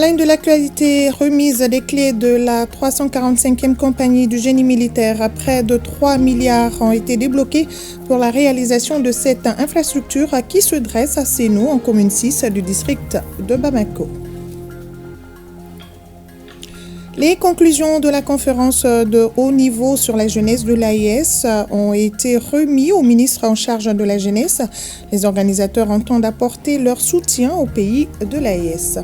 la une de l'actualité, remise des clés de la 345e compagnie du génie militaire. Près de 3 milliards ont été débloqués pour la réalisation de cette infrastructure qui se dresse à Sénou, en commune 6 du district de Bamako. Les conclusions de la conférence de haut niveau sur la jeunesse de l'AES ont été remises au ministre en charge de la jeunesse. Les organisateurs entendent apporter leur soutien au pays de l'AES.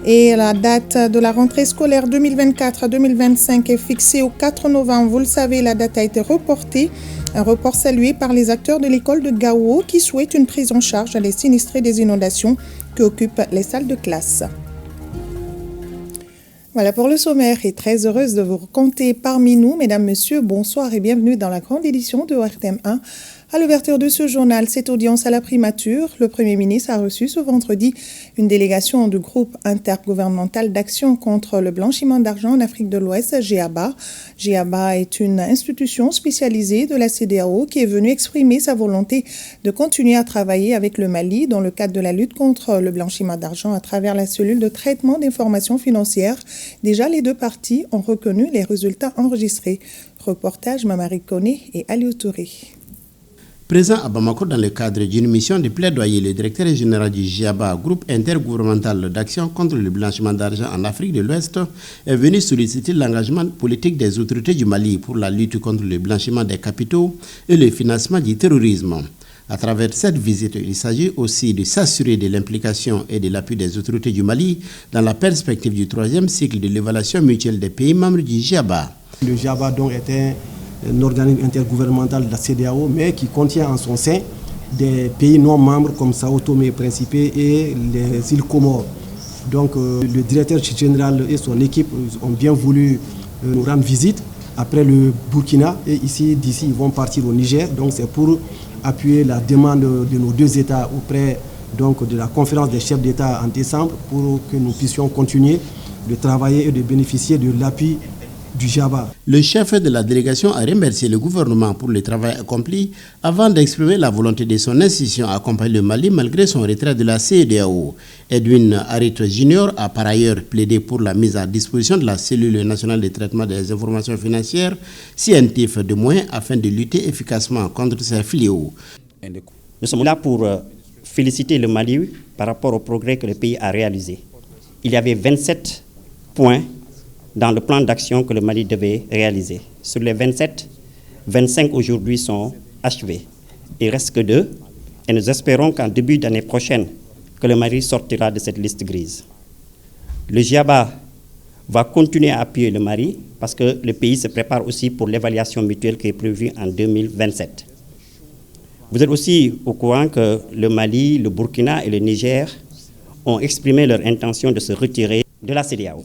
Et la date de la rentrée scolaire 2024-2025 est fixée au 4 novembre. Vous le savez, la date a été reportée. Un report salué par les acteurs de l'école de Gao qui souhaitent une prise en charge des sinistrés des inondations qui occupent les salles de classe. Voilà pour le sommaire et très heureuse de vous compter parmi nous. Mesdames, Messieurs, bonsoir et bienvenue dans la grande édition de ORTM1. À l'ouverture de ce journal, cette audience à la primature, le Premier ministre a reçu ce vendredi une délégation du groupe intergouvernemental d'action contre le blanchiment d'argent en Afrique de l'Ouest, GABA. GABA est une institution spécialisée de la CEDEAO qui est venue exprimer sa volonté de continuer à travailler avec le Mali dans le cadre de la lutte contre le blanchiment d'argent à travers la cellule de traitement d'informations financières. Déjà, les deux parties ont reconnu les résultats enregistrés. Reportage Mamari Koné et Aliou Touré. Présent à Bamako dans le cadre d'une mission de plaidoyer, le directeur général du GIABA, groupe intergouvernemental d'action contre le blanchiment d'argent en Afrique de l'Ouest, est venu solliciter l'engagement politique des autorités du Mali pour la lutte contre le blanchiment des capitaux et le financement du terrorisme. À travers cette visite, il s'agit aussi de s'assurer de l'implication et de l'appui des autorités du Mali dans la perspective du troisième cycle de l'évaluation mutuelle des pays membres du GIABA. Le GIABA donc était un organisme intergouvernemental de la CEDEAO, mais qui contient en son sein des pays non membres comme Sao Tomé et Principe et les îles Comores. Donc le directeur général et son équipe ont bien voulu nous rendre visite après le Burkina et d'ici ils vont partir au Niger. Donc c'est pour appuyer la demande de nos deux États auprès donc, de la conférence des chefs d'État en décembre pour que nous puissions continuer de travailler et de bénéficier de l'appui du GIABA. Le chef de la délégation a remercié le gouvernement pour le travail accompli avant d'exprimer la volonté de son institution à accompagner le Mali malgré son retrait de la CEDEAO. Edwin Harit Junior a par ailleurs plaidé pour la mise à disposition de la cellule nationale de traitement des informations financières, CNTIF, de moyens afin de lutter efficacement contre ces fléaux. Nous sommes là pour féliciter le Mali par rapport au progrès que le pays a réalisé. Il y avait 27 points dans le plan d'action que le Mali devait réaliser. Sur les 27, 25 aujourd'hui sont achevés. Il reste que 2 et nous espérons qu'en début d'année prochaine, que le Mali sortira de cette liste grise. Le GIABA va continuer à appuyer le Mali parce que le pays se prépare aussi pour l'évaluation mutuelle qui est prévue en 2027. Vous êtes aussi au courant que le Mali, le Burkina et le Niger ont exprimé leur intention de se retirer de la CEDEAO.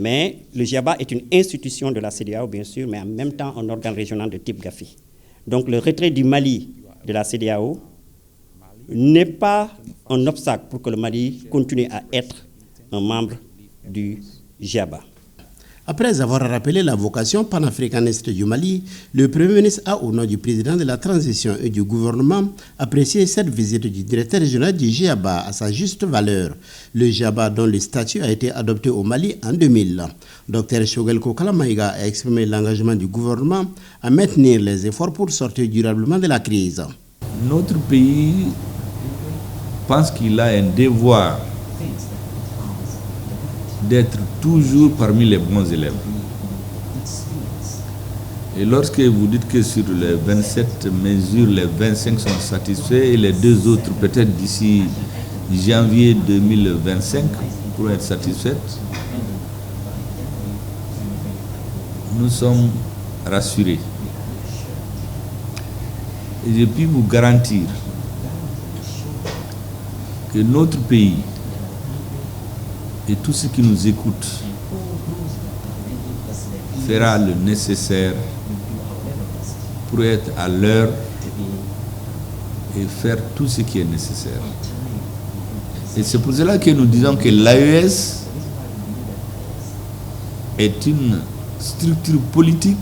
Mais le GIABA est une institution de la CEDEAO, bien sûr, mais en même temps un organe régional de type GAFI. Donc le retrait du Mali de la CEDEAO n'est pas un obstacle pour que le Mali continue à être un membre du GIABA. Après avoir rappelé la vocation panafricaniste du Mali, le Premier ministre a, au nom du président de la transition et du gouvernement, apprécié cette visite du directeur régional du GIABA à sa juste valeur. Le GIABA, dont le statut a été adopté au Mali en 2000. Dr Choguelko Kalamaïga a exprimé l'engagement du gouvernement à maintenir les efforts pour sortir durablement de la crise. Notre pays pense qu'il a un devoir d'être toujours parmi les bons élèves. Et lorsque vous dites que sur les 27 mesures, les 25 sont satisfaits et les 2 autres peut-être d'ici janvier 2025 pour être satisfaites, nous sommes rassurés. Et je puis vous garantir que notre pays et tous ceux qui nous écoutent fera le nécessaire pour être à l'heure et faire tout ce qui est nécessaire. Et c'est pour cela que nous disons que l'AES est une structure politique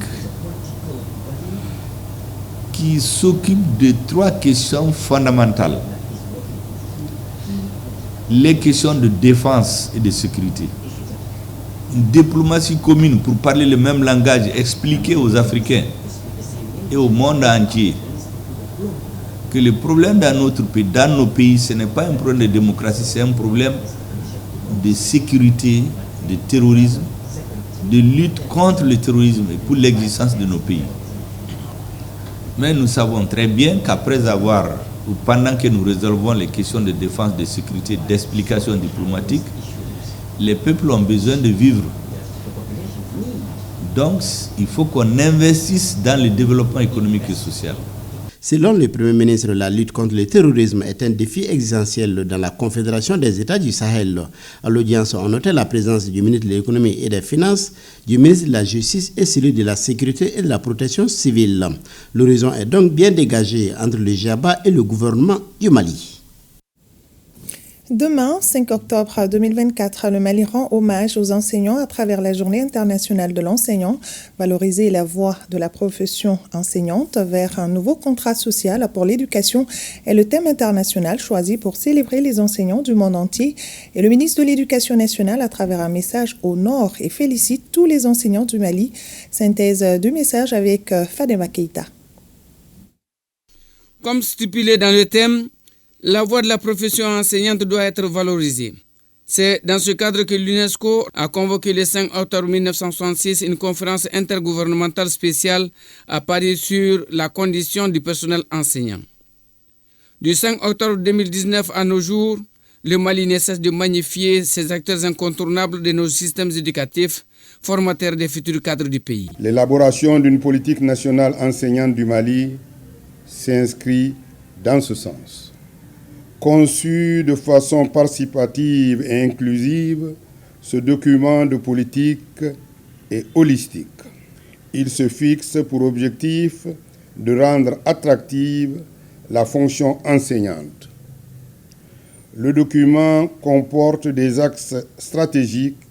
qui s'occupe de 3 questions fondamentales. les questions de défense et de sécurité. Une diplomatie commune pour parler le même langage, expliquer aux Africains et au monde entier que le problème dans notre pays, dans nos pays, ce n'est pas un problème de démocratie, c'est un problème de sécurité, de terrorisme, de lutte contre le terrorisme et pour l'existence de nos pays. Mais nous savons très bien qu'après avoir, ou pendant que nous résolvons les questions de défense, de sécurité, d'explication diplomatique, les peuples ont besoin de vivre. Donc, il faut qu'on investisse dans le développement économique et social. Selon le Premier ministre, la lutte contre le terrorisme est un défi existentiel dans la Confédération des États du Sahel. À l'audience, on notait la présence du ministre de l'Économie et des Finances, du ministre de la Justice et celui de la Sécurité et de la Protection civile. L'horizon est donc bien dégagé entre le GIABA et le gouvernement du Mali. Demain, 5 octobre 2024, le Mali rend hommage aux enseignants à travers la Journée internationale de l'enseignant. Valoriser la voix de la profession enseignante vers un nouveau contrat social pour l'éducation est le thème international choisi pour célébrer les enseignants du monde entier. Et le ministre de l'Éducation nationale, à travers un message, honore et félicite tous les enseignants du Mali. Synthèse du message avec Fadema Keïta. Comme stipulé dans le thème, la voix de la profession enseignante doit être valorisée. C'est dans ce cadre que l'UNESCO a convoqué le 5 octobre 1966 une conférence intergouvernementale spéciale à Paris sur la condition du personnel enseignant. Du 5 octobre 2019 à nos jours, le Mali ne cesse de magnifier ces acteurs incontournables de nos systèmes éducatifs, formateurs des futurs cadres du pays. L'élaboration d'une politique nationale enseignante du Mali s'inscrit dans ce sens. Conçu de façon participative et inclusive, ce document de politique est holistique. Il se fixe pour objectif de rendre attractive la fonction enseignante. Le document comporte des axes stratégiques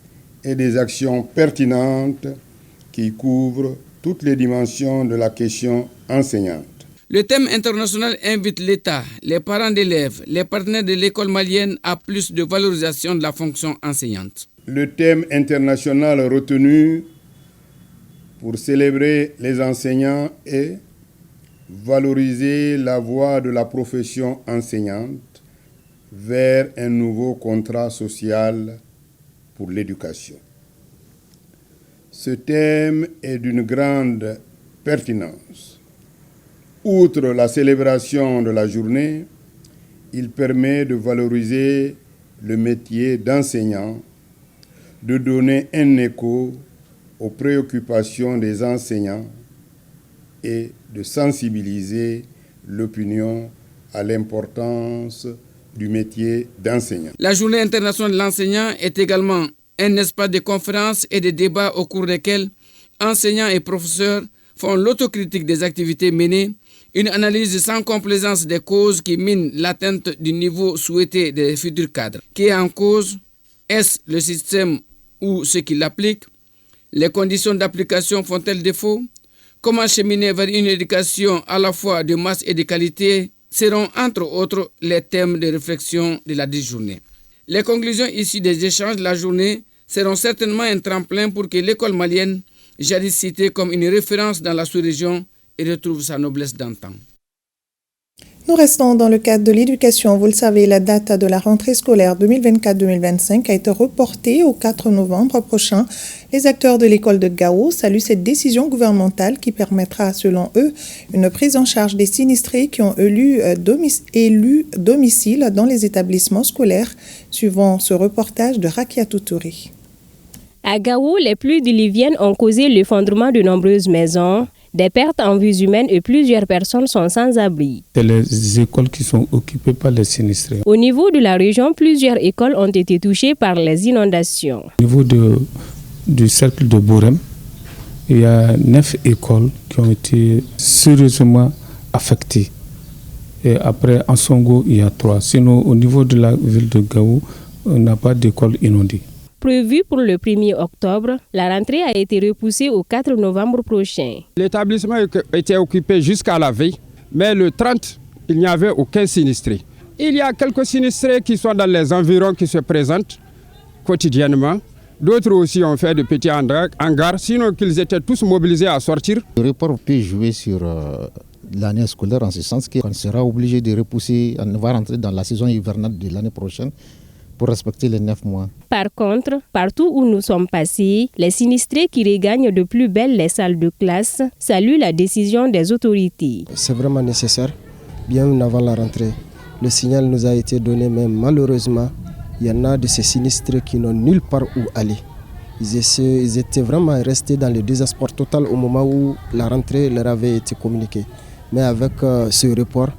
et des actions pertinentes qui couvrent toutes les dimensions de la question enseignante. Le thème international invite l'État, les parents d'élèves, les partenaires de l'école malienne à plus de valorisation de la fonction enseignante. Le thème international retenu pour célébrer les enseignants est valoriser la voix de la profession enseignante vers un nouveau contrat social pour l'éducation. Ce thème est d'une grande pertinence. Outre la célébration de la journée, il permet de valoriser le métier d'enseignant, de donner un écho aux préoccupations des enseignants et de sensibiliser l'opinion à l'importance du métier d'enseignant. La Journée internationale de l'enseignant est également un espace de conférences et de débats au cours desquels enseignants et professeurs font l'autocritique des activités menées, une analyse sans complaisance des causes qui minent l'atteinte du niveau souhaité des futurs cadres. Qui est en cause? Est-ce le système ou ceux qui l'appliquent? Les conditions d'application font-elles défaut? Comment cheminer vers une éducation à la fois de masse et de qualité seront entre autres les thèmes de réflexion de la journée. Les conclusions issues des échanges de la journée seront certainement un tremplin pour que l'école malienne, jadis citée comme une référence dans la sous-région, et retrouve sa noblesse d'antan. Nous restons dans le cadre de l'éducation. Vous le savez, la date de la rentrée scolaire 2024-2025 a été reportée au 4 novembre prochain. Les acteurs de l'école de Gao saluent cette décision gouvernementale qui permettra, selon eux, une prise en charge des sinistrés qui ont élu domicile dans les établissements scolaires, suivant ce reportage de Rakia Toutouri. À Gao, les pluies diluviennes ont causé l'effondrement de nombreuses maisons, des pertes en vies humaines et plusieurs personnes sont sans abri. C'est les écoles qui sont occupées par les sinistrés. Au niveau de la région, plusieurs écoles ont été touchées par les inondations. Au niveau du cercle de Bourem, il y a 9 écoles qui ont été sérieusement affectées. Et après, en Songo, il y a 3. Sinon, au niveau de la ville de Gao, on n'a pas d'école inondée. Prévu pour le 1er octobre, la rentrée a été repoussée au 4 novembre prochain. L'établissement était occupé jusqu'à la veille, mais le 30, il n'y avait aucun sinistré. Il y a quelques sinistrés qui sont dans les environs qui se présentent quotidiennement. D'autres aussi ont fait de petits hangars, sinon qu'ils étaient tous mobilisés à sortir. Le report peut jouer sur l'année scolaire en ce sens qu'on sera obligé de repousser, on va rentrer dans la saison hivernale de l'année prochaine pour respecter les 9 mois. Par contre, partout où nous sommes passés, les sinistrés qui regagnent de plus belle les salles de classe saluent la décision des autorités. C'est vraiment nécessaire, bien avant la rentrée. Le signal nous a été donné, mais malheureusement, il y en a de ces sinistrés qui n'ont nulle part où aller. Ils étaient vraiment restés dans le désespoir total au moment où la rentrée leur avait été communiquée. Mais avec ce report,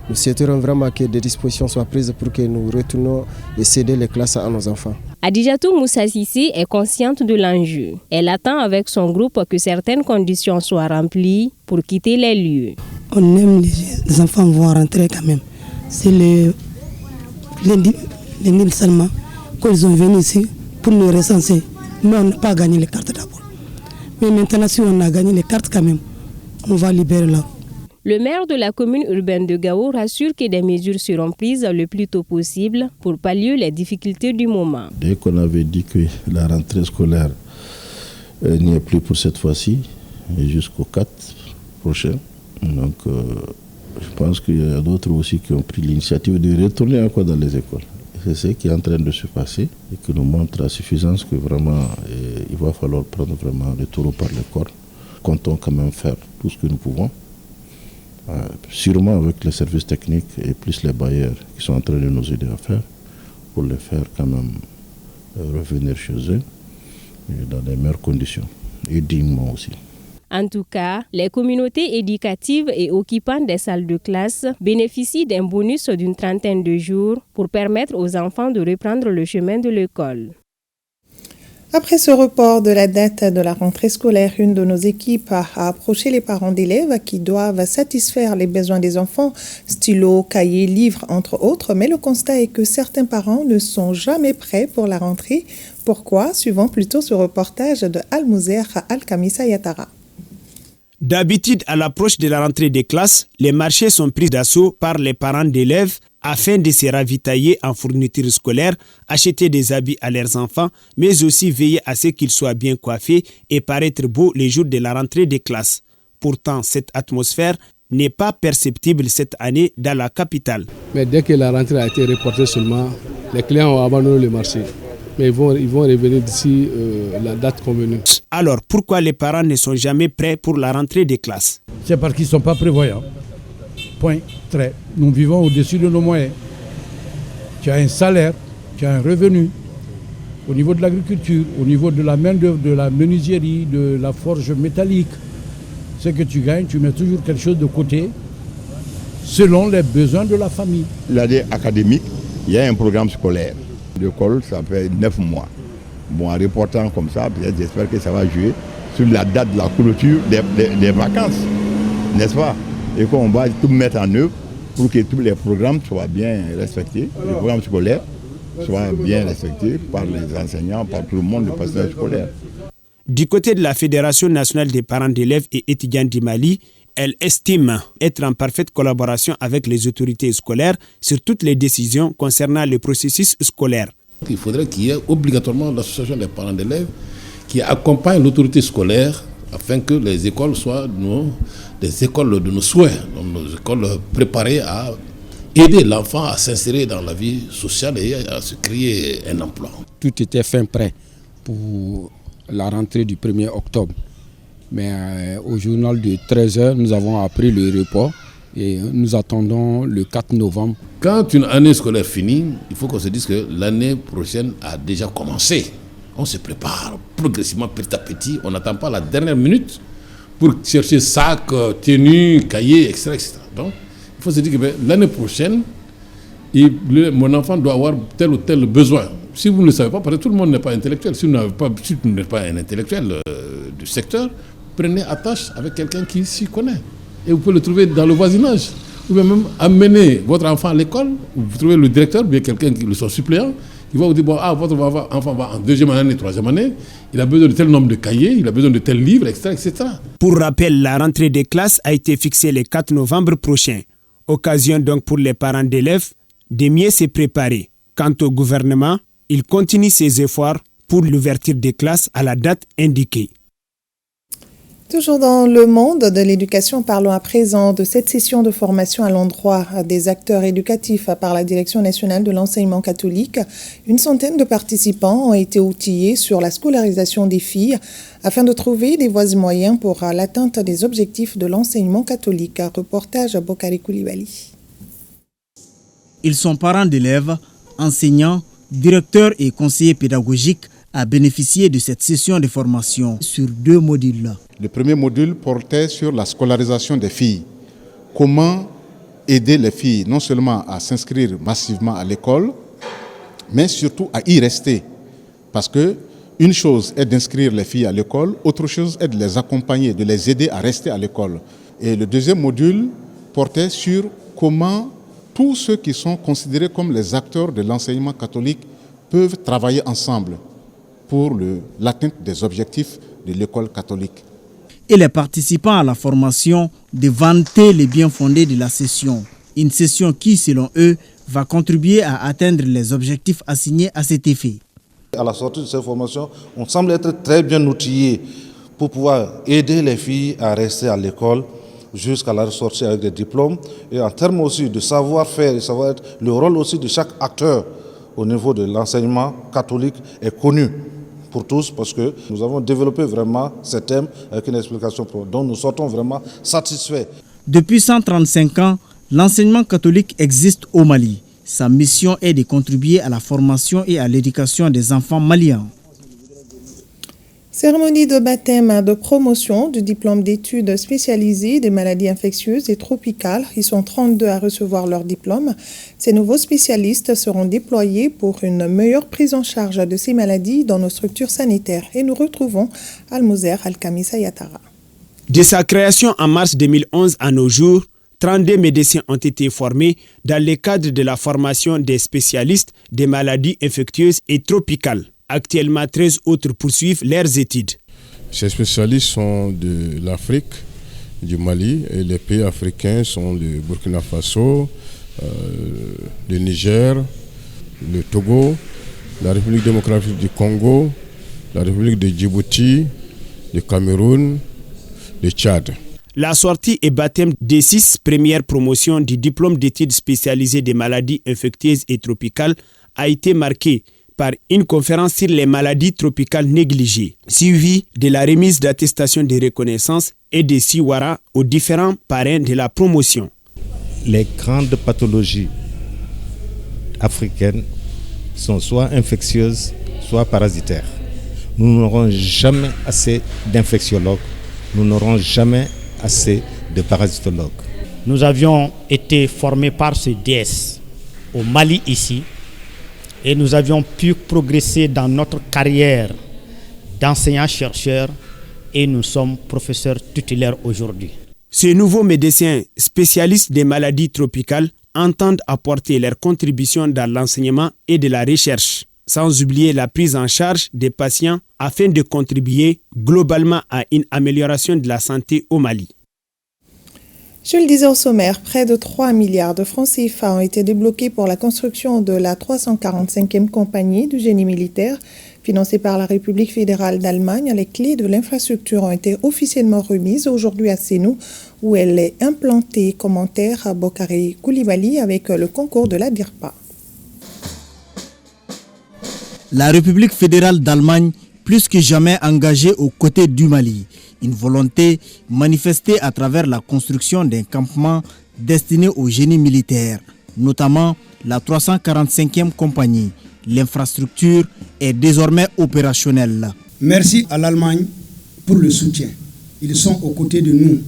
nous souhaiterons vraiment que des dispositions soient prises pour que nous retournions et céder les classes à nos enfants. Adijatou Moussa Sissé est consciente de l'enjeu. Elle attend avec son groupe que certaines conditions soient remplies pour quitter les lieux. On aime les enfants vont rentrer quand même. C'est les Nil seulement qu'ils ont venu ici pour nous recenser. Mais on n'a pas gagné les cartes d'abord. Mais maintenant, si on a gagné les cartes quand même, on va libérer là. Le maire de la commune urbaine de Gao rassure que des mesures seront prises le plus tôt possible pour pallier les difficultés du moment. Dès qu'on avait dit que la rentrée scolaire n'y est plus pour cette fois-ci, et jusqu'au 4 prochain, donc je pense qu'il y a d'autres aussi qui ont pris l'initiative de retourner encore dans les écoles. C'est ce qui est en train de se passer et qui nous montre à suffisance que vraiment il va falloir prendre vraiment le taureau par les cornes. Comptons quand même faire tout ce que nous pouvons. Sûrement avec les services techniques et plus les bailleurs qui sont en train de nous aider à faire pour les faire quand même revenir chez eux dans les meilleures conditions et dignement aussi. En tout cas, les communautés éducatives et occupants des salles de classe bénéficient d'un bonus d'une 30aine de jours pour permettre aux enfants de reprendre le chemin de l'école. Après ce report de la date de la rentrée scolaire, une de nos équipes a approché les parents d'élèves qui doivent satisfaire les besoins des enfants, stylos, cahiers, livres, entre autres. Mais le constat est que certains parents ne sont jamais prêts pour la rentrée. Pourquoi? Suivant plutôt ce reportage de Al-Mouzer Al-Kamissa Yatara. D'habitude, à l'approche de la rentrée des classes, les marchés sont pris d'assaut par les parents d'élèves afin de se ravitailler en fournitures scolaires, acheter des habits à leurs enfants, mais aussi veiller à ce qu'ils soient bien coiffés et paraître beaux les jours de la rentrée des classes. Pourtant, cette atmosphère n'est pas perceptible cette année dans la capitale. Mais dès que la rentrée a été reportée seulement, les clients ont abandonné le marché. Mais ils vont revenir d'ici la date convenue. Alors, pourquoi les parents ne sont jamais prêts pour la rentrée des classes? C'est parce qu'ils ne sont pas prévoyants. Point, trait. Nous vivons au-dessus de nos moyens. Tu as un salaire, tu as un revenu. Au niveau de l'agriculture, au niveau de la main-d'œuvre, de la menuiserie, de la forge métallique, ce que tu gagnes, tu mets toujours quelque chose de côté selon les besoins de la famille. L'année académique, il y a un programme scolaire. L'école, ça fait 9 mois. Bon, en reportant comme ça, peut-être j'espère que ça va jouer sur la date de la clôture des vacances, n'est-ce pas? Et qu'on va tout mettre en œuvre pour que tous les programmes soient bien respectés, les programmes scolaires soient bien respectés par les enseignants, par tout le monde, le personnel scolaire. Du côté de la Fédération nationale des parents d'élèves et étudiants du Mali, elle estime être en parfaite collaboration avec les autorités scolaires sur toutes les décisions concernant le processus scolaire. Il faudrait qu'il y ait obligatoirement l'association des parents d'élèves qui accompagne l'autorité scolaire afin que les écoles soient des écoles de nos souhaits, nos écoles préparées à aider l'enfant à s'insérer dans la vie sociale et à se créer un emploi. Tout était fin prêt pour la rentrée du 1er octobre. Mais au journal de 13h, nous avons appris le report et nous attendons le 4 novembre. Quand une année scolaire finit, il faut qu'on se dise que l'année prochaine a déjà commencé. On se prépare progressivement, petit à petit. On n'attend pas la dernière minute pour chercher sac, tenue, cahier, etc., etc. Donc, il faut se dire que l'année prochaine, mon enfant doit avoir tel ou tel besoin. Si vous ne le savez pas, parce que tout le monde n'est pas intellectuel. Si vous n'êtes pas un intellectuel du secteur, prenez attache avec quelqu'un qui s'y connaît. Et vous pouvez le trouver dans le voisinage. Vous pouvez même amener votre enfant à l'école, vous trouvez le directeur, ou bien quelqu'un qui son suppléant, il va vous dire, votre enfant va en 2e année, 3e année, il a besoin de tel nombre de cahiers, il a besoin de tel livre, etc., etc. Pour rappel, la rentrée des classes a été fixée le 4 novembre prochain. Occasion donc pour les parents d'élèves de mieux se préparer. Quant au gouvernement, il continue ses efforts pour l'ouverture des classes à la date indiquée. Toujours dans le monde de l'éducation, parlons à présent de cette session de formation à l'endroit des acteurs éducatifs par la Direction nationale de l'enseignement catholique. Une centaine de participants ont été outillés sur la scolarisation des filles afin de trouver des voies et moyens pour l'atteinte des objectifs de l'enseignement catholique. Reportage à Bokari Koulibaly. Ils sont parents d'élèves, enseignants, directeurs et conseillers pédagogiques à bénéficier de cette session de formation sur 2 modules. Le premier module portait sur la scolarisation des filles. Comment aider les filles non seulement à s'inscrire massivement à l'école, mais surtout à y rester. Parce que une chose est d'inscrire les filles à l'école, autre chose est de les accompagner, de les aider à rester à l'école. Et le deuxième module portait sur comment tous ceux qui sont considérés comme les acteurs de l'enseignement catholique peuvent travailler ensemble pour l'atteinte des objectifs de l'école catholique. Et les participants à la formation de vanter les biens fondés de la session. Une session qui, selon eux, va contribuer à atteindre les objectifs assignés à cet effet. À la sortie de cette formation, on semble être très bien outillés pour pouvoir aider les filles à rester à l'école jusqu'à la sortie avec des diplômes. Et en termes aussi de savoir-faire et savoir-être, le rôle aussi de chaque acteur au niveau de l'enseignement catholique est connu pour tous, parce que nous avons développé vraiment ce thème avec une explication dont nous sortons vraiment satisfaits. Depuis 135 ans, l'enseignement catholique existe au Mali. Sa mission est de contribuer à la formation et à l'éducation des enfants maliens. Cérémonie de baptême de promotion du diplôme d'études spécialisées des maladies infectieuses et tropicales. Ils sont 32 à recevoir leur diplôme. Ces nouveaux spécialistes seront déployés pour une meilleure prise en charge de ces maladies dans nos structures sanitaires. Et nous retrouvons Almozer Alkamisa Yatara. De sa création en mars 2011 à nos jours, 32 médecins ont été formés dans le cadre de la formation des spécialistes des maladies infectieuses et tropicales. Actuellement, 13 autres poursuivent leurs études. Ces spécialistes sont de l'Afrique, du Mali, et les pays africains sont le Burkina Faso, le Niger, le Togo, la République démocratique du Congo, la République de Djibouti, le Cameroun, le Tchad. La sortie et baptême des 6 premières promotions du diplôme d'études spécialisées des maladies infectieuses et tropicales a été marquée par une conférence sur les maladies tropicales négligées, suivie de la remise d'attestations de reconnaissance et de siwara aux différents parrains de la promotion. Les grandes pathologies africaines sont soit infectieuses, soit parasitaires. Nous n'aurons jamais assez d'infectiologues, nous n'aurons jamais assez de parasitologues. Nous avions été formés par ce DS au Mali ici, et nous avions pu progresser dans notre carrière d'enseignant-chercheur et nous sommes professeurs tutélaires aujourd'hui. Ces nouveaux médecins spécialistes des maladies tropicales entendent apporter leur contribution dans l'enseignement et de la recherche, sans oublier la prise en charge des patients afin de contribuer globalement à une amélioration de la santé au Mali. Je le disais au sommaire, près de 3 milliards de francs CFA ont été débloqués pour la construction de la 345e compagnie du génie militaire. Financée par la République fédérale d'Allemagne, les clés de l'infrastructure ont été officiellement remises aujourd'hui à Sénou, où elle est implantée. Commentaire à Bokari Koulibaly avec le concours de la DIRPA. La République fédérale d'Allemagne, plus que jamais engagée aux côtés du Mali. Une volonté manifestée à travers la construction d'un campement destiné au génie militaire, notamment la 345e compagnie. L'infrastructure est désormais opérationnelle. Merci à l'Allemagne pour le soutien. Ils sont aux côtés de nous.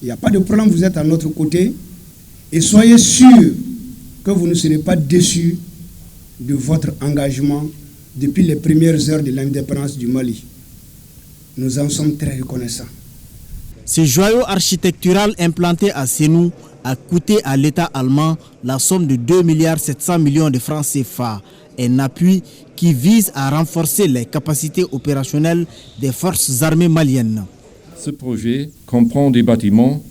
Il n'y a pas de problème, vous êtes à notre côté. Et soyez sûrs que vous ne serez pas déçus de votre engagement depuis les premières heures de l'indépendance du Mali. Nous en sommes très reconnaissants. Ce joyau architectural implanté à Sénou a coûté à l'État allemand la somme de 2,7 milliards de francs CFA, un appui qui vise à renforcer les capacités opérationnelles des forces armées maliennes. Ce projet comprend des bâtiments,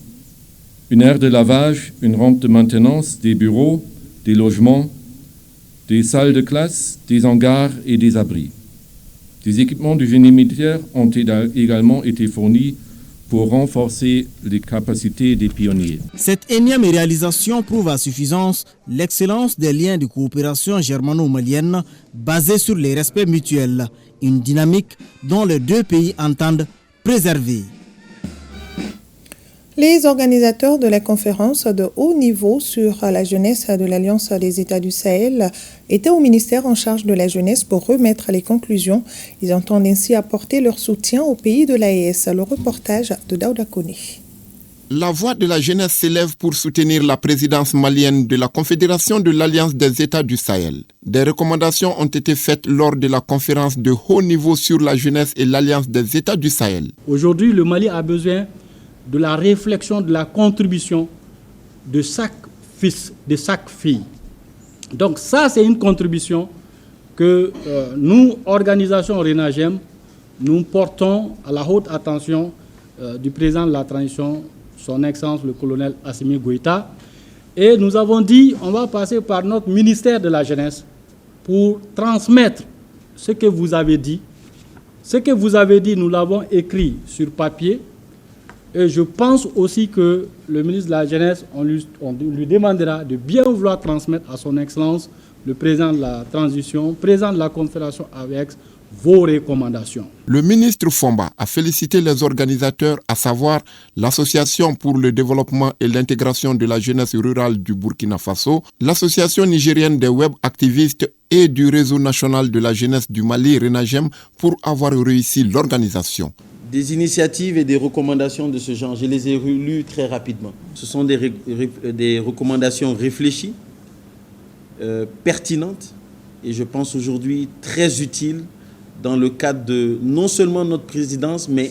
une aire de lavage, une rampe de maintenance, des bureaux, des logements, des salles de classe, des hangars et des abris. Des équipements du génie militaire ont également été fournis pour renforcer les capacités des pionniers. Cette énième réalisation prouve à suffisance l'excellence des liens de coopération germano-malienne basés sur les respects mutuels, une dynamique dont les deux pays entendent préserver. Les organisateurs de la conférence de haut niveau sur la jeunesse de l'Alliance des États du Sahel étaient au ministère en charge de la jeunesse pour remettre les conclusions. Ils entendent ainsi apporter leur soutien au pays de l'AES. Le reportage de Daouda Koné. La voix de la jeunesse s'élève pour soutenir la présidence malienne de la Confédération de l'Alliance des États du Sahel. Des recommandations ont été faites lors de la conférence de haut niveau sur la jeunesse et l'Alliance des États du Sahel. Aujourd'hui, le Mali a besoin de la réflexion, de la contribution de chaque fils, de chaque fille. Donc ça, c'est une contribution que nous, organisation RENAGEM, nous portons à la haute attention du président de la transition, son Excellence le colonel Assimi Goïta. Et nous avons dit, on va passer par notre ministère de la Jeunesse pour transmettre ce que vous avez dit. Ce que vous avez dit, nous l'avons écrit sur papier. Et je pense aussi que le ministre de la Jeunesse, on lui demandera de bien vouloir transmettre à son Excellence le président de la transition, président de la Confédération AVEX, vos recommandations. Le ministre Fomba a félicité les organisateurs, à savoir l'Association pour le développement et l'intégration de la jeunesse rurale du Burkina Faso, l'Association nigérienne des web activistes et du Réseau national de la jeunesse du Mali, RENAGEM, pour avoir réussi l'organisation. Des initiatives et des recommandations de ce genre, je les ai lues très rapidement. Ce sont des recommandations réfléchies, pertinentes et je pense aujourd'hui très utiles dans le cadre de non seulement notre présidence, mais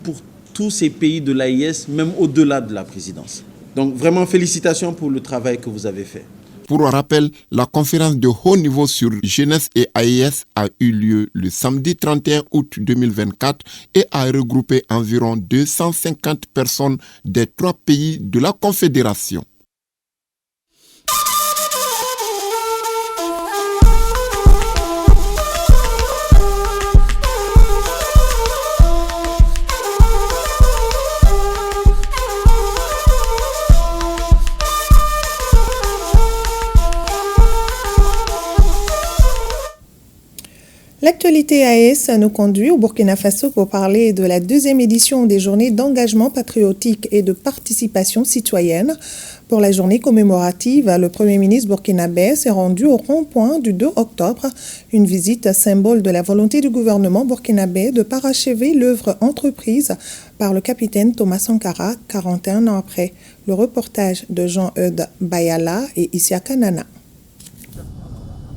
pour tous ces pays de l'AIS, même au-delà de la présidence. Donc vraiment félicitations pour le travail que vous avez fait. Pour rappel, la conférence de haut niveau sur jeunesse et AIS a eu lieu le samedi 31 août 2024 et a regroupé environ 250 personnes des 3 pays de la Confédération. L'actualité AES nous conduit au Burkina Faso pour parler de la 2e édition des journées d'engagement patriotique et de participation citoyenne. Pour la journée commémorative, le Premier ministre burkinabé s'est rendu au rond-point du 2 octobre, une visite symbole de la volonté du gouvernement burkinabé de parachever l'œuvre entreprise par le capitaine Thomas Sankara 41 ans après. Le reportage de Jean-Eudes Bayala et Isiaka Nana.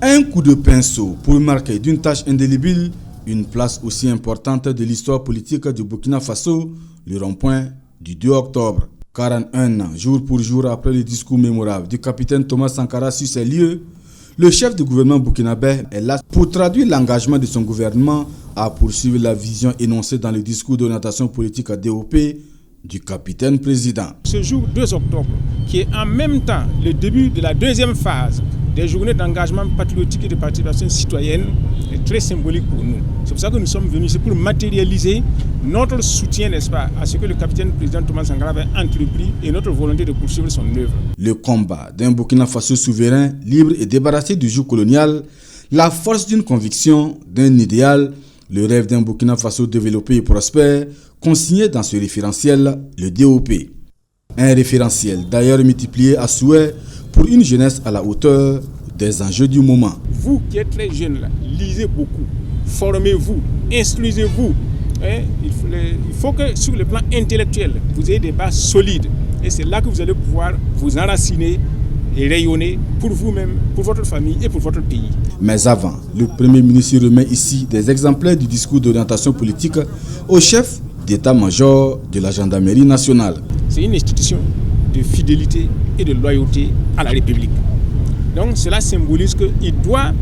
Un coup de pinceau pour marquer d'une tâche indélébile une place aussi importante de l'histoire politique du Burkina Faso, le rond-point du 2 octobre. 41 ans, jour pour jour après le discours mémorable du capitaine Thomas Sankara sur ces lieux, le chef du gouvernement burkinabé est là pour traduire l'engagement de son gouvernement à poursuivre la vision énoncée dans le discours d'orientation politique à DOP du capitaine président. Ce jour 2 octobre, qui est en même temps le début de la 2e phase des journées d'engagement patriotique et de participation citoyenne, est très symbolique pour nous. C'est pour ça que nous sommes venus, c'est pour matérialiser notre soutien, n'est-ce pas, à ce que le capitaine président Thomas Sankara avait entrepris et notre volonté de poursuivre son œuvre. Le combat d'un Burkina Faso souverain, libre et débarrassé du joug colonial, la force d'une conviction, d'un idéal, le rêve d'un Burkina Faso développé et prospère, consigné dans ce référentiel, le DOP. Un référentiel d'ailleurs multiplié à souhait pour une jeunesse à la hauteur des enjeux du moment. Vous qui êtes très jeunes, là, lisez beaucoup, formez-vous, instruisez-vous. Il faut que sur le plan intellectuel, vous ayez des bases solides. Et c'est là que vous allez pouvoir vous enraciner et rayonner pour vous-même, pour votre famille et pour votre pays. Mais avant, le Premier ministre remet ici des exemplaires du discours d'orientation politique au chef d'état-major de la gendarmerie nationale. C'est une institution de fidélité et de loyauté à la République. Donc cela symbolise qu'il doit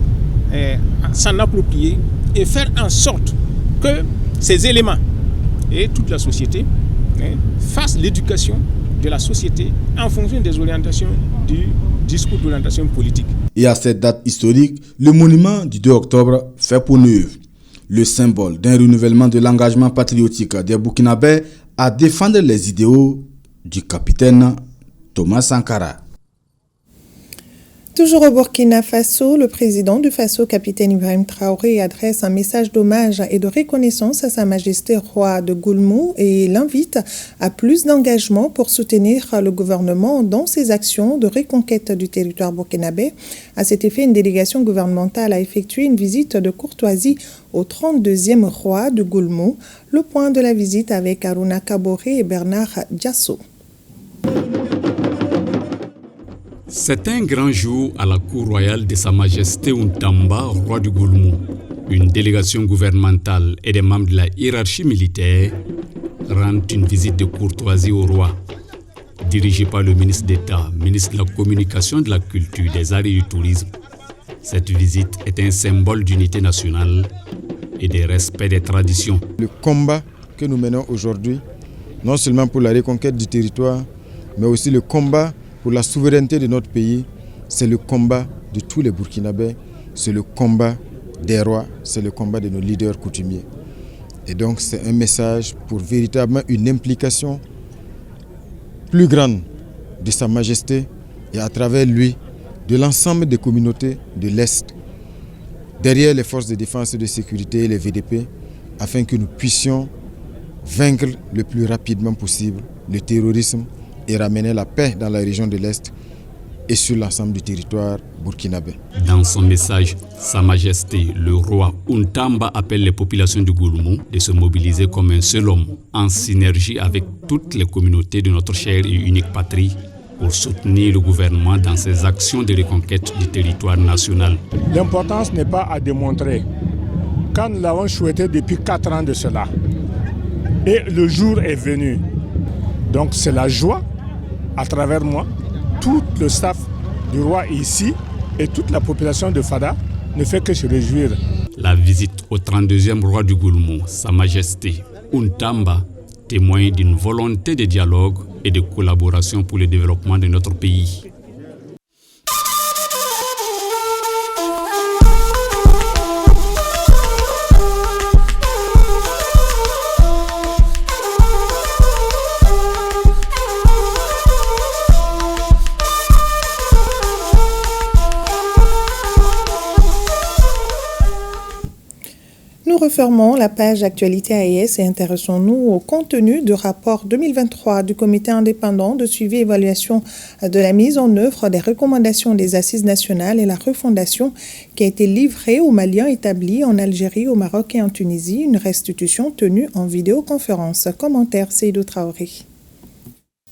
s'en approprier et faire en sorte que ces éléments et toute la société fassent l'éducation de la société en fonction des orientations du discours d'orientation politique. Et à cette date historique, le monument du 2 octobre fait peau neuve. Le symbole d'un renouvellement de l'engagement patriotique des Burkinabés à défendre les idéaux du capitaine Thomas Sankara. Toujours au Burkina Faso, le président du Faso, capitaine Ibrahim Traoré, adresse un message d'hommage et de reconnaissance à Sa Majesté roi de Goulmou et l'invite à plus d'engagement pour soutenir le gouvernement dans ses actions de reconquête du territoire burkinabé. À cet effet, une délégation gouvernementale a effectué une visite de courtoisie au 32e roi de Goulmou. Le point de la visite avec Aruna Kaboré et Bernard Diasso. C'est un grand jour à la cour royale de Sa Majesté Untamba, roi du Goulmou. Une délégation gouvernementale et des membres de la hiérarchie militaire rendent une visite de courtoisie au roi. Dirigée par le ministre d'État, ministre de la Communication, de la Culture, des Arts et du Tourisme, cette visite est un symbole d'unité nationale et de respect des traditions. Le combat que nous menons aujourd'hui, non seulement pour la reconquête du territoire, mais aussi le combat pour la souveraineté de notre pays, c'est le combat de tous les Burkinabés, c'est le combat des rois, c'est le combat de nos leaders coutumiers. Et donc c'est un message pour véritablement une implication plus grande de Sa Majesté et à travers lui, de l'ensemble des communautés de l'Est, derrière les forces de défense et de sécurité, les VDP, afin que nous puissions vaincre le plus rapidement possible le terrorisme et ramener la paix dans la région de l'Est et sur l'ensemble du territoire burkinabé. Dans son message, Sa Majesté, le roi Untamba appelle les populations du Goulmou de se mobiliser comme un seul homme, en synergie avec toutes les communautés de notre chère et unique patrie, pour soutenir le gouvernement dans ses actions de reconquête du territoire national. L'importance n'est pas à démontrer. Quand nous l'avons souhaité depuis 4 ans de cela, et le jour est venu. Donc c'est la joie. À travers moi, tout le staff du roi ici et toute la population de Fada ne fait que se réjouir. La visite au 32e roi du Goulmou, Sa Majesté Untamba, témoigne d'une volonté de dialogue et de collaboration pour le développement de notre pays. Nous refermons la page Actualité AES et intéressons-nous au contenu du rapport 2023 du Comité indépendant de suivi et évaluation de la mise en œuvre des recommandations des Assises nationales et la refondation qui a été livré aux Maliens établis en Algérie, au Maroc et en Tunisie, une restitution tenue en vidéoconférence. Commentaire Seydou Traoré.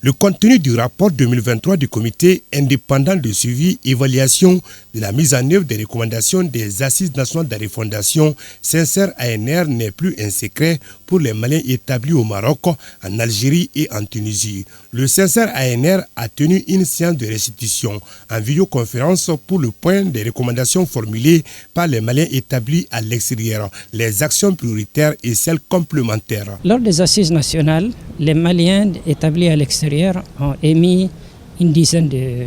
Le contenu du rapport 2023 du Comité indépendant de suivi et évaluation de la mise en œuvre des recommandations des Assises nationales de refondation Sincère ANR n'est plus un secret pour les Maliens établis au Maroc, en Algérie et en Tunisie. Le Sincère ANR a tenu une séance de restitution en vidéoconférence pour le point des recommandations formulées par les Maliens établis à l'extérieur, les actions prioritaires et celles complémentaires. Lors des Assises nationales, les Maliens établis à l'extérieur ont émis une dizaine de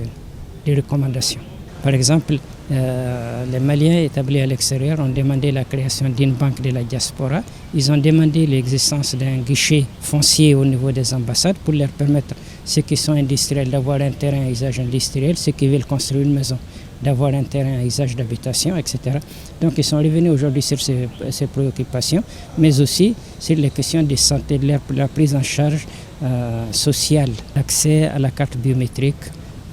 recommandations. Par exemple, les Maliens établis à l'extérieur ont demandé la création d'une banque de la diaspora. Ils ont demandé l'existence d'un guichet foncier au niveau des ambassades pour leur permettre, ceux qui sont industriels, d'avoir un terrain à usage industriel, ceux qui veulent construire une maison, d'avoir un terrain à usage d'habitation, etc. Donc ils sont revenus aujourd'hui sur ces préoccupations, mais aussi sur les questions de santé, de la prise en charge sociale, l'accès à la carte biométrique,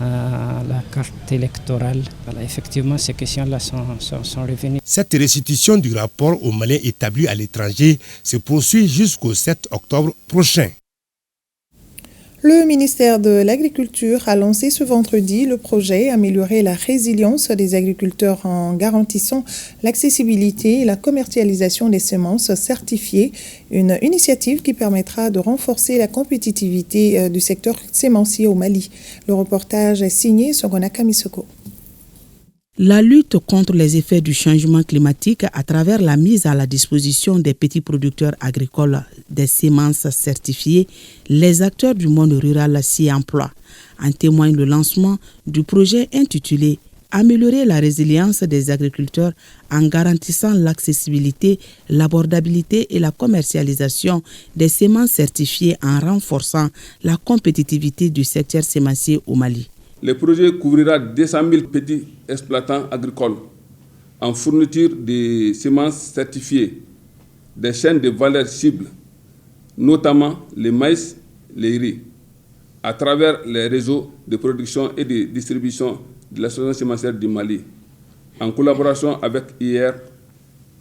à la carte électorale. Voilà, effectivement, ces questions-là sont revenues. Cette restitution du rapport aux Maliens établis à l'étranger se poursuit jusqu'au 7 octobre prochain. Le ministère de l'Agriculture a lancé ce vendredi le projet Améliorer la résilience des agriculteurs en garantissant l'accessibilité et la commercialisation des semences certifiées, une initiative qui permettra de renforcer la compétitivité du secteur sémencier au Mali. Le reportage est signé Sogona Kamisoko. La lutte contre les effets du changement climatique à travers la mise à la disposition des petits producteurs agricoles des semences certifiées, les acteurs du monde rural s'y emploient. En témoigne le lancement du projet intitulé « Améliorer la résilience des agriculteurs en garantissant l'accessibilité, l'abordabilité et la commercialisation des semences certifiées en renforçant la compétitivité du secteur sémencier au Mali ». Le projet couvrira 200 000 petits exploitants agricoles en fourniture de semences certifiées, des chaînes de valeur cibles, notamment le maïs, les riz, à travers les réseaux de production et de distribution de l'association sémencière du Mali, en collaboration avec IR,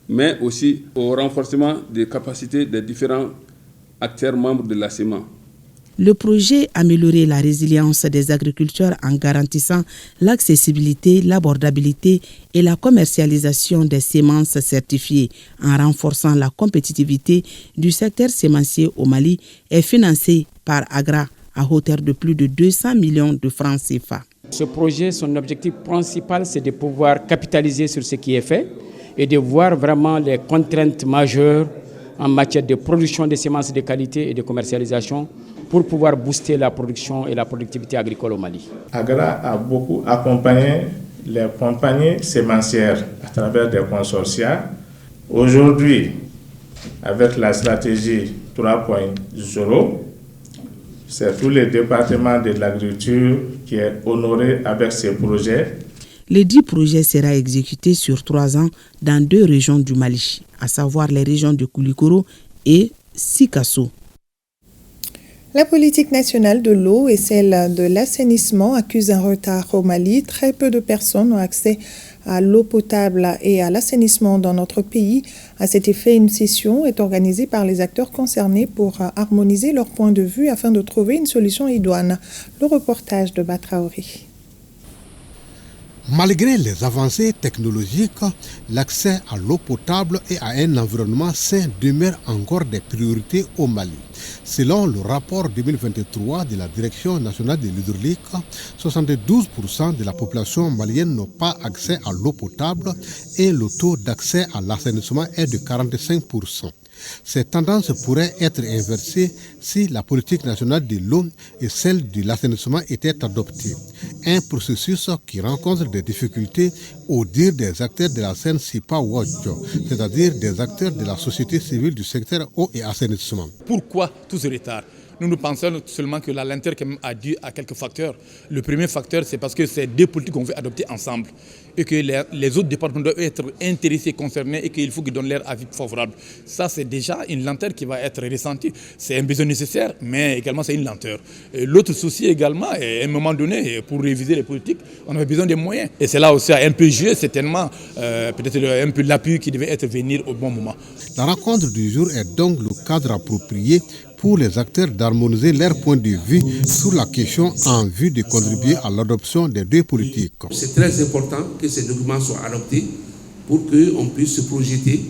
mais aussi au renforcement des capacités des différents acteurs membres de la SEMA. Le projet Améliorer la résilience des agriculteurs en garantissant l'accessibilité, l'abordabilité et la commercialisation des semences certifiées en renforçant la compétitivité du secteur sémencier au Mali est financé par AGRA à hauteur de plus de 200 millions de francs CFA. Ce projet, son objectif principal, c'est de pouvoir capitaliser sur ce qui est fait et de voir vraiment les contraintes majeures en matière de production de semences de qualité et de commercialisation pour pouvoir booster la production et la productivité agricole au Mali. AGRA a beaucoup accompagné les compagnies sémencières à travers des consortia. Aujourd'hui, avec la stratégie 3.0, c'est tous les départements de l'agriculture qui est honoré avec ces projets. Les 10 projets seront exécutés sur 3 ans dans 2 régions du Mali, à savoir les régions de Koulikoro et Sikasso. La politique nationale de l'eau et celle de l'assainissement accusent un retard au Mali. Très peu de personnes ont accès à l'eau potable et à l'assainissement dans notre pays. À cet effet, une session est organisée par les acteurs concernés pour harmoniser leurs points de vue afin de trouver une solution idoine. Le reportage de Batraori. Malgré les avancées technologiques, l'accès à l'eau potable et à un environnement sain demeure encore des priorités au Mali. Selon le rapport 2023 de la Direction nationale de l'hydraulique, 72% de la population malienne n'a pas accès à l'eau potable et le taux d'accès à l'assainissement est de 45%. Cette tendance pourrait être inversée si la politique nationale de l'eau et celle de l'assainissement étaient adoptées. Un processus qui rencontre des difficultés au dire des acteurs de la scène SIPA Watch, c'est-à-dire des acteurs de la société civile du secteur eau et assainissement. Pourquoi tout ce retard ? Nous pensons seulement que la lenteur a dû à quelques facteurs. Le premier facteur, c'est parce que c'est 2 politiques qu'on veut adopter ensemble et que les autres départements doivent être intéressés, concernés et qu'il faut qu'ils donnent leur avis favorable. Ça, c'est déjà une lenteur qui va être ressentie. C'est un besoin nécessaire, mais également c'est une lenteur. L'autre souci également, à un moment donné, pour réviser les politiques, on avait besoin des moyens. Et c'est là aussi un peu joué, certainement, peut-être un peu l'appui qui devait être venir au bon moment. La rencontre du jour est donc le cadre approprié pour les acteurs d'harmoniser leur point de vue sur la question en vue de contribuer à l'adoption des 2 politiques. C'est très important que ces documents soient adoptés pour qu'on puisse se projeter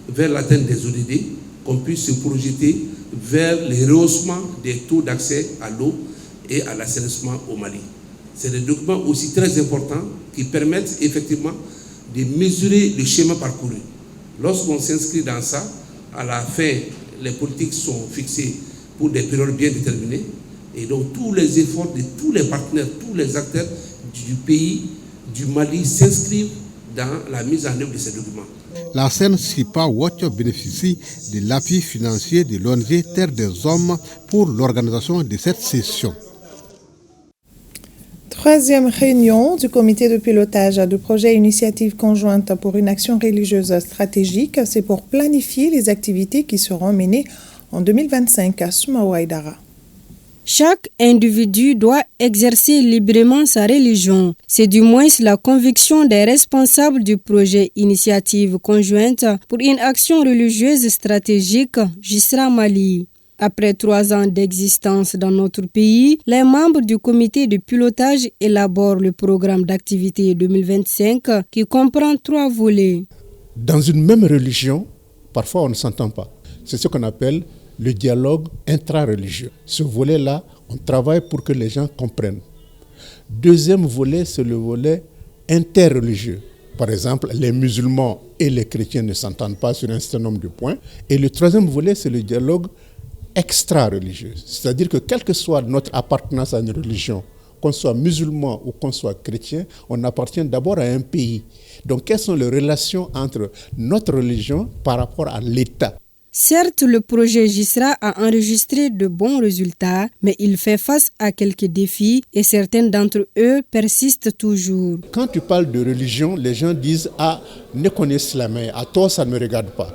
vers l'atteinte des ODD, qu'on puisse se projeter vers le rehaussement des taux d'accès à l'eau et à l'assainissement au Mali. C'est des documents aussi très importants qui permettent effectivement de mesurer le schéma parcouru. Lorsqu'on s'inscrit dans ça, à la fin, les politiques sont fixées pour des périodes bien déterminées et donc tous les efforts de tous les partenaires, tous les acteurs du pays, du Mali s'inscrivent dans la mise en œuvre de ces documents. La scène SIPA Watch bénéficie de l'appui financier de l'ONG Terre des Hommes pour l'organisation de cette session. 3e réunion du comité de pilotage du projet Initiative conjointe pour une action religieuse stratégique. C'est pour planifier les activités qui seront menées en 2025 à Soumaouaïdara. Chaque individu doit exercer librement sa religion. C'est du moins la conviction des responsables du projet Initiative conjointe pour une action religieuse stratégique Gisra Mali. Après 3 ans d'existence dans notre pays, les membres du comité de pilotage élaborent le programme d'activité 2025 qui comprend 3 volets. Dans une même religion, parfois on ne s'entend pas. C'est ce qu'on appelle le dialogue intra-religieux. Ce volet-là, on travaille pour que les gens comprennent. Deuxième volet, c'est le volet interreligieux. Par exemple, les musulmans et les chrétiens ne s'entendent pas sur un certain nombre de points. Et le troisième volet, c'est le dialogue extra-religieuse. C'est-à-dire que quelle que soit notre appartenance à une religion, qu'on soit musulman ou qu'on soit chrétien, on appartient d'abord à un pays. Donc, quelles sont les relations entre notre religion par rapport à l'État? Certes, le projet GISRA a enregistré de bons résultats, mais il fait face à quelques défis et certains d'entre eux persistent toujours. Quand tu parles de religion, les gens disent « Ah, ne connais islamien, à toi ça ne me regarde pas.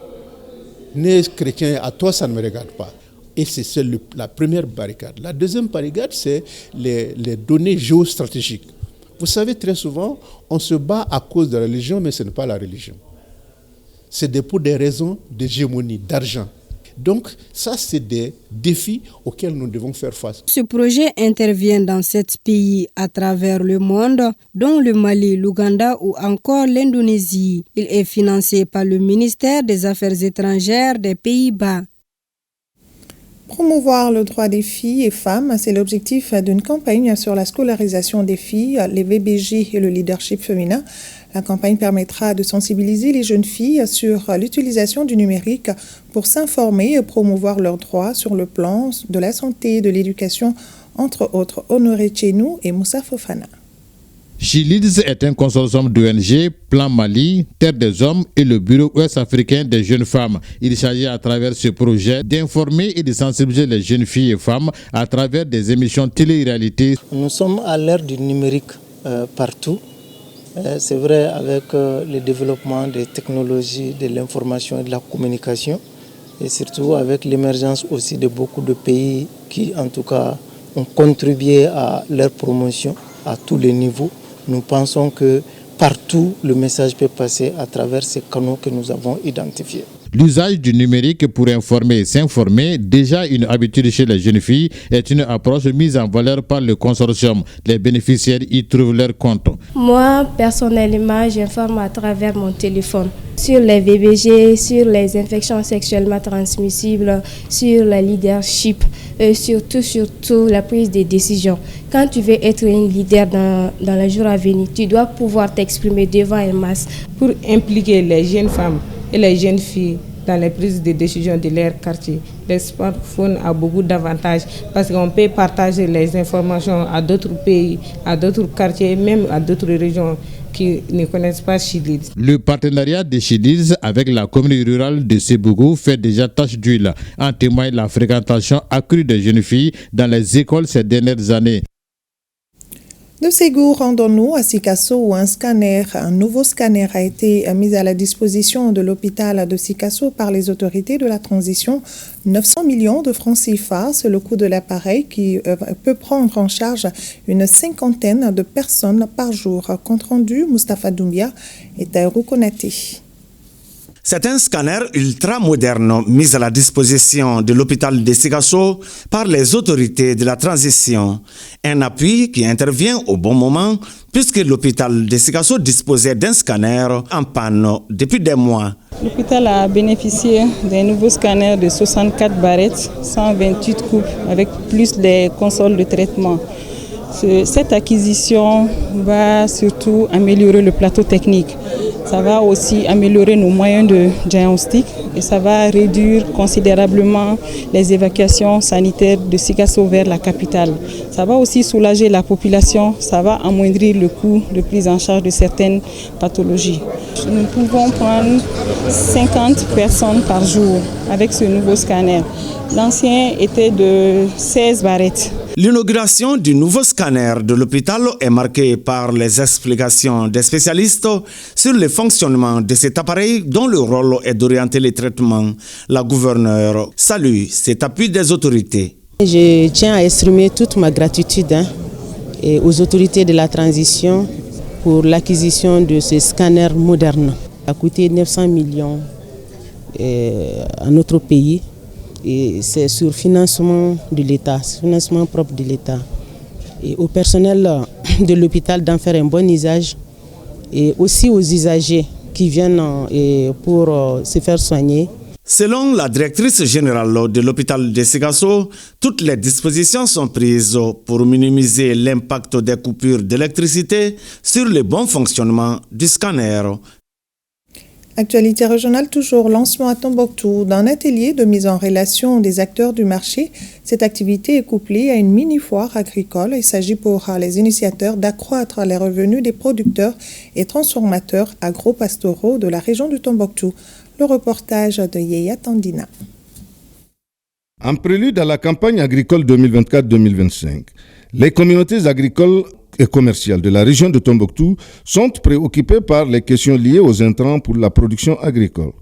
Ne chrétien, à toi ça ne me regarde pas. » Et c'est la première barricade. La deuxième barricade, c'est les données géostratégiques. Vous savez, très souvent, on se bat à cause de la religion, mais ce n'est pas la religion. C'est pour des raisons d'hégémonie, d'argent. Donc, ça, c'est des défis auxquels nous devons faire face. Ce projet intervient dans 7 pays à travers le monde, dont le Mali, l'Ouganda ou encore l'Indonésie. Il est financé par le ministère des Affaires étrangères des Pays-Bas. Promouvoir le droit des filles et femmes, c'est l'objectif d'une campagne sur la scolarisation des filles, les VBG et le leadership féminin. La campagne permettra de sensibiliser les jeunes filles sur l'utilisation du numérique pour s'informer et promouvoir leurs droits sur le plan de la santé et de l'éducation, entre autres. Honoré Tchenou et Moussa Fofana. She-Leads est un consortium d'ONG, Plan Mali, Terre des Hommes et le Bureau ouest-africain des jeunes femmes. Il s'agit à travers ce projet d'informer et de sensibiliser les jeunes filles et femmes à travers des émissions télé-réalité. Nous sommes à l'ère du numérique partout. C'est vrai, avec le développement des technologies, de l'information et de la communication, et surtout avec l'émergence aussi de beaucoup de pays qui, en tout cas, ont contribué à leur promotion à tous les niveaux. Nous pensons que partout, le message peut passer à travers ces canaux que nous avons identifiés. L'usage du numérique pour informer et s'informer, déjà une habitude chez les jeunes filles, est une approche mise en valeur par le consortium. Les bénéficiaires y trouvent leur compte. Moi, personnellement, j'informe à travers mon téléphone sur les VBG, sur les infections sexuellement transmissibles, sur le leadership, surtout la prise de décision. Quand tu veux être un leader dans les jours à venir, tu dois pouvoir t'exprimer devant un masse. Pour impliquer les jeunes femmes et les jeunes filles dans les prises de décision de leur quartier, le smartphone a beaucoup d'avantages parce qu'on peut partager les informations à d'autres pays, à d'autres quartiers, même à d'autres régions qui ne connaissent pas She-Leads. Le partenariat de She-Leads avec la commune rurale de Sébougou fait déjà tache d'huile. En témoigne la fréquentation accrue des jeunes filles dans les écoles ces dernières années. De Ségou, rendons-nous à Sikasso où un nouveau scanner a été mis à la disposition de l'hôpital de Sikasso par les autorités de la transition. 900 millions de francs CFA, c'est le coût de l'appareil qui peut prendre en charge une 50aine de personnes par jour. Compte rendu, Moustapha Doumbia et Taïrou Konaté. C'est un scanner ultra moderne mis à la disposition de l'hôpital de Sikasso par les autorités de la transition. Un appui qui intervient au bon moment puisque l'hôpital de Sikasso disposait d'un scanner en panne depuis des mois. L'hôpital a bénéficié d'un nouveau scanner de 64 barrettes, 128 coupes avec plus les consoles de traitement. Cette acquisition va surtout améliorer le plateau technique. Ça va aussi améliorer nos moyens de diagnostic et ça va réduire considérablement les évacuations sanitaires de Sikasso vers la capitale. Ça va aussi soulager la population, ça va amoindrir le coût de prise en charge de certaines pathologies. Nous pouvons prendre 50 personnes par jour avec ce nouveau scanner. L'ancien était de 16 barrettes. L'inauguration du nouveau scanner de l'hôpital est marquée par les explications des spécialistes sur le fonctionnement de cet appareil dont le rôle est d'orienter les traitements. La gouverneure salue cet appui des autorités. Je tiens à exprimer toute ma gratitude et aux autorités de la transition pour l'acquisition de ce scanner moderne. Ça a coûté 900 millions à notre pays. Et c'est sur financement de l'État, financement propre de l'État. Et au personnel de l'hôpital d'en faire un bon usage et aussi aux usagers qui viennent pour se faire soigner. Selon la directrice générale de l'hôpital de Sikasso, toutes les dispositions sont prises pour minimiser l'impact des coupures d'électricité sur le bon fonctionnement du scanner. Actualité régionale toujours, lancement à Tombouctou d'un atelier de mise en relation des acteurs du marché. Cette activité est couplée à une mini-foire agricole. Il s'agit pour les initiateurs d'accroître les revenus des producteurs et transformateurs agro-pastoraux de la région du Tombouctou. Le reportage de Yeya Tandina. En prélude à la campagne agricole 2024-2025, les communautés agricoles et commerciales de la région de Tombouctou sont préoccupées par les questions liées aux intrants pour la production agricole.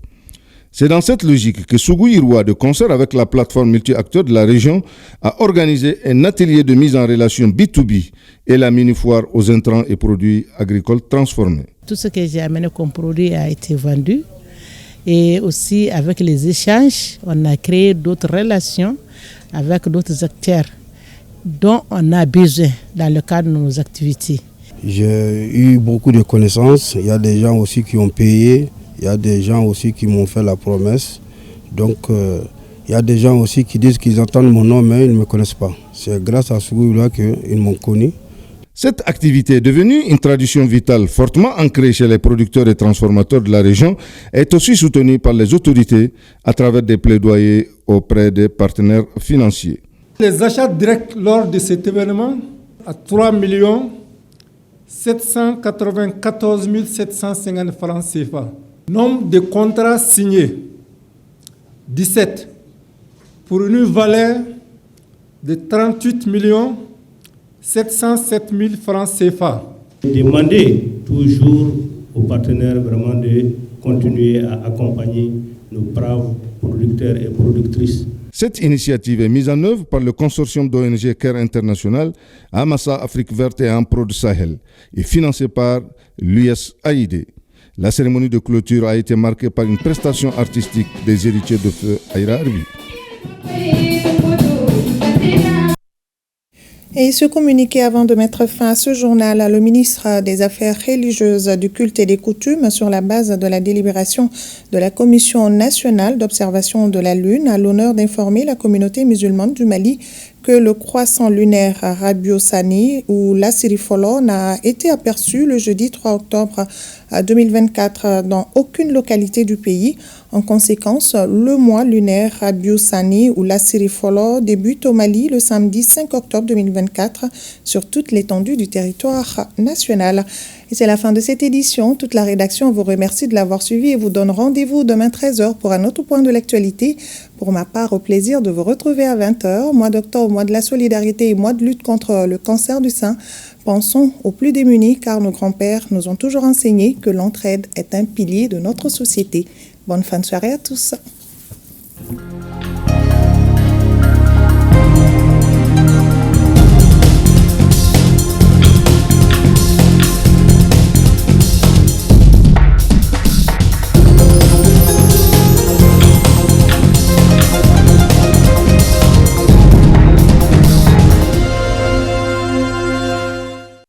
C'est dans cette logique que Sougou Iroua, de concert avec la plateforme multi-acteurs de la région, a organisé un atelier de mise en relation B2B et la mini-foire aux intrants et produits agricoles transformés. Tout ce que j'ai amené comme produit a été vendu. Et aussi avec les échanges, on a créé d'autres relations avec d'autres acteurs dont on a besoin dans le cadre de nos activités. J'ai eu beaucoup de connaissances, il y a des gens aussi qui ont payé, il y a des gens aussi qui m'ont fait la promesse. Donc il y a des gens aussi qui disent qu'ils entendent mon nom mais ils ne me connaissent pas. C'est grâce à ce groupe-là qu'ils m'ont connu. Cette activité est devenue une tradition vitale fortement ancrée chez les producteurs et transformateurs de la région et est aussi soutenue par les autorités à travers des plaidoyers auprès des partenaires financiers. Les achats directs lors de cet événement à 3 794 750 francs CFA. Nombre de contrats signés, 17, pour une valeur de 38 707 000 francs CFA. Demandez toujours aux partenaires vraiment de continuer à accompagner nos braves producteurs et productrices. Cette initiative est mise en œuvre par le consortium d'ONG CARE International, Amassa Afrique Verte et Amprod Sahel et financée par l'USAID. La cérémonie de clôture a été marquée par une prestation artistique des héritiers de feu Aïra Arbi. Et ce communiqué avant de mettre fin à ce journal, le ministre des Affaires religieuses, du culte et des coutumes, sur la base de la délibération de la Commission nationale d'observation de la Lune, a l'honneur d'informer la communauté musulmane du Mali que le croissant lunaire Rabiou Sani ou la Sirifolo n'a été aperçu le jeudi 3 octobre 2024 dans aucune localité du pays. En conséquence, le mois lunaire Rabiou Sani ou la Sirifolo débute au Mali le samedi 5 octobre 2024 sur toute l'étendue du territoire national. Et c'est la fin de cette édition. Toute la rédaction vous remercie de l'avoir suivi et vous donne rendez-vous demain 13h pour un autre point de l'actualité. Pour ma part, au plaisir de vous retrouver à 20h, mois d'octobre, mois de la solidarité et mois de lutte contre le cancer du sein. Pensons aux plus démunis car nos grands-pères nous ont toujours enseigné que l'entraide est un pilier de notre société. Bonne fin de soirée à tous.